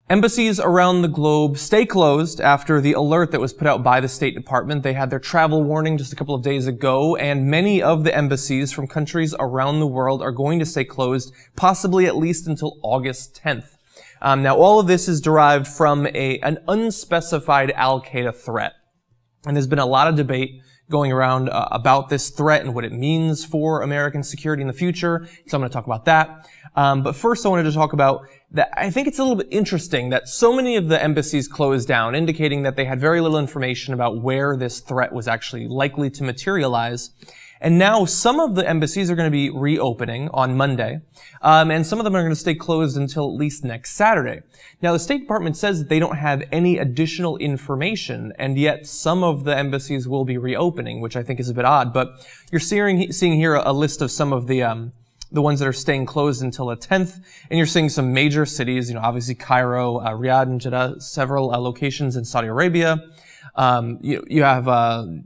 Embassies around the globe stay closed after the alert that was put out by the State Department. They had their travel warning just a couple of days ago, and many of the embassies from countries around the world are going to stay closed, possibly at least until August 10th. Now, all of this is derived from an unspecified Al-Qaeda threat. And there's been a lot of debate going around about this threat and what it means for American security in the future. So I'm going to talk about that. But first I wanted to talk about that. I think it's a little bit interesting that so many of the embassies closed down, indicating that they had very little information about where this threat was actually likely to materialize. And now some of the embassies are going to be reopening on Monday, and some of them are going to stay closed until at least next Saturday. Now, the State Department says that they don't have any additional information, and yet some of the embassies will be reopening, which I think is a bit odd. But you're seeing here a list of some of the ones that are staying closed until the 10th, and you're seeing some major cities, obviously Cairo, Riyadh, and Jeddah, several locations in Saudi Arabia. You have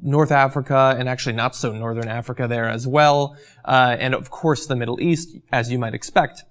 North Africa, and actually not so Northern Africa there as well, and of course the Middle East, as you might expect.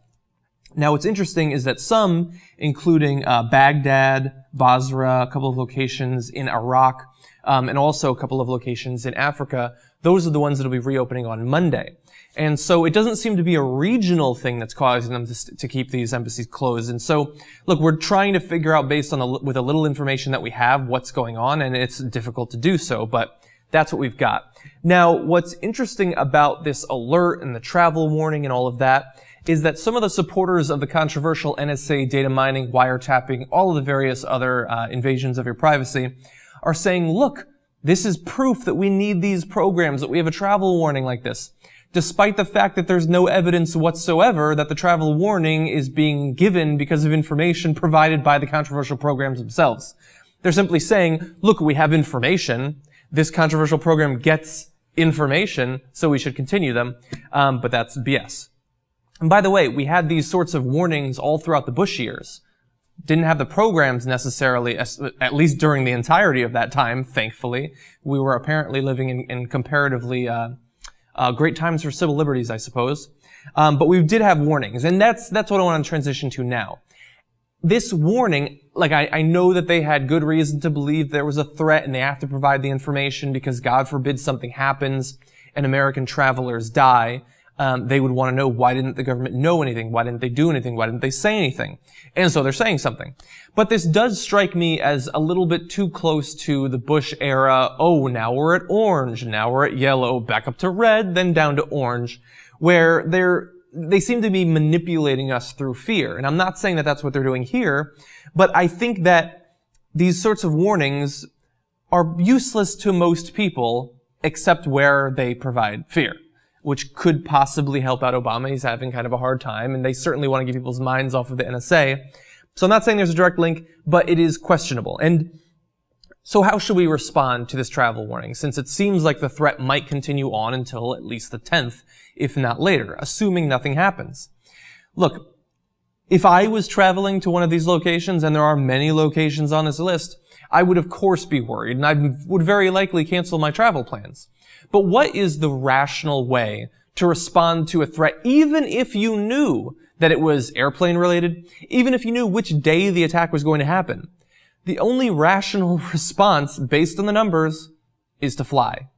Now, what's interesting is that some, including Baghdad, Basra, a couple of locations in Iraq, and also a couple of locations in Africa, those are the ones that will be reopening on Monday. And so it doesn't seem to be a regional thing that's causing them to keep these embassies closed. And so, look, we're trying to figure out based on with a little information that we have what's going on, and it's difficult to do so, but that's what we've got. Now, what's interesting about this alert and the travel warning and all of that is that some of the supporters of the controversial NSA data mining, wiretapping, all of the various other invasions of your privacy are saying, look, this is proof that we need these programs, that we have a travel warning like this, despite the fact that there's no evidence whatsoever that the travel warning is being given because of information provided by the controversial programs themselves. They're simply saying, look, we have information. This controversial program gets information, so we should continue them. But that's BS. And by the way, we had these sorts of warnings all throughout the Bush years. Didn't have the programs necessarily, at least during the entirety of that time, thankfully. We were apparently living in comparatively great times for civil liberties, I suppose. But we did have warnings, and that's what I want to transition to now. This warning, I know that they had good reason to believe there was a threat and they have to provide the information because God forbid something happens and American travelers die. They would want to know, why didn't the government know anything? Why didn't they do anything? Why didn't they say anything? And so they're saying something. But this does strike me as a little bit too close to the Bush era. Oh, now we're at orange. Now we're at yellow, back up to red, then down to orange, where they seem to be manipulating us through fear. And I'm not saying that that's what they're doing here, but I think that these sorts of warnings are useless to most people, except where they provide fear, which could possibly help out Obama. He's having kind of a hard time, and they certainly want to get people's minds off of the NSA. So I'm not saying there's a direct link, but it is questionable. And so how should we respond to this travel warning, since it seems like the threat might continue on until at least the 10th, if not later, assuming nothing happens? Look, if I was traveling to one of these locations, and there are many locations on this list, I would of course be worried, and I would very likely cancel my travel plans. But what is the rational way to respond to a threat, even if you knew that it was airplane related, even if you knew which day the attack was going to happen? The only rational response, based on the numbers, is to fly.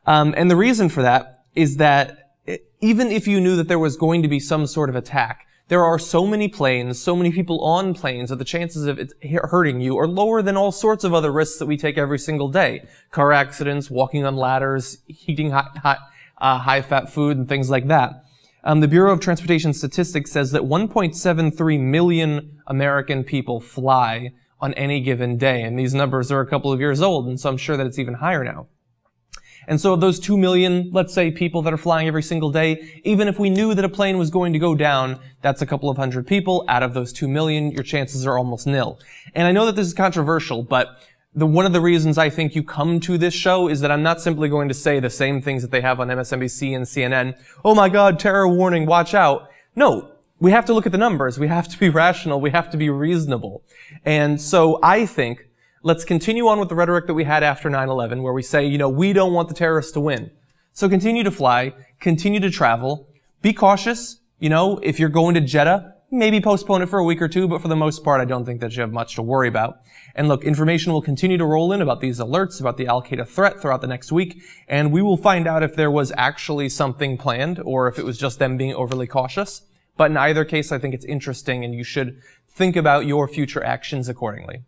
And the reason for that is that even if you knew that there was going to be some sort of attack, there are so many planes, so many people on planes that the chances of it hurting you are lower than all sorts of other risks that we take every single day. Car accidents, walking on ladders, eating high-fat food, and things like that. The Bureau of Transportation Statistics says that 1.73 million American people fly on any given day, and these numbers are a couple of years old, and so I'm sure that it's even higher now. And so of those 2 million, let's say, people that are flying every single day, even if we knew that a plane was going to go down, that's a couple of hundred people. Out of those 2 million, your chances are almost nil. And I know that this is controversial, but one of the reasons I think you come to this show is that I'm not simply going to say the same things that they have on MSNBC and CNN. Oh my God, terror warning, watch out. No, we have to look at the numbers. We have to be rational. We have to be reasonable. And so I think let's continue on with the rhetoric that we had after 9/11, where we say, we don't want the terrorists to win. So continue to fly, continue to travel, be cautious. If you're going to Jeddah, maybe postpone it for a week or two, but for the most part, I don't think that you have much to worry about. And look, information will continue to roll in about these alerts, about the Al-Qaeda threat throughout the next week, and we will find out if there was actually something planned or if it was just them being overly cautious. But in either case, I think it's interesting and you should think about your future actions accordingly.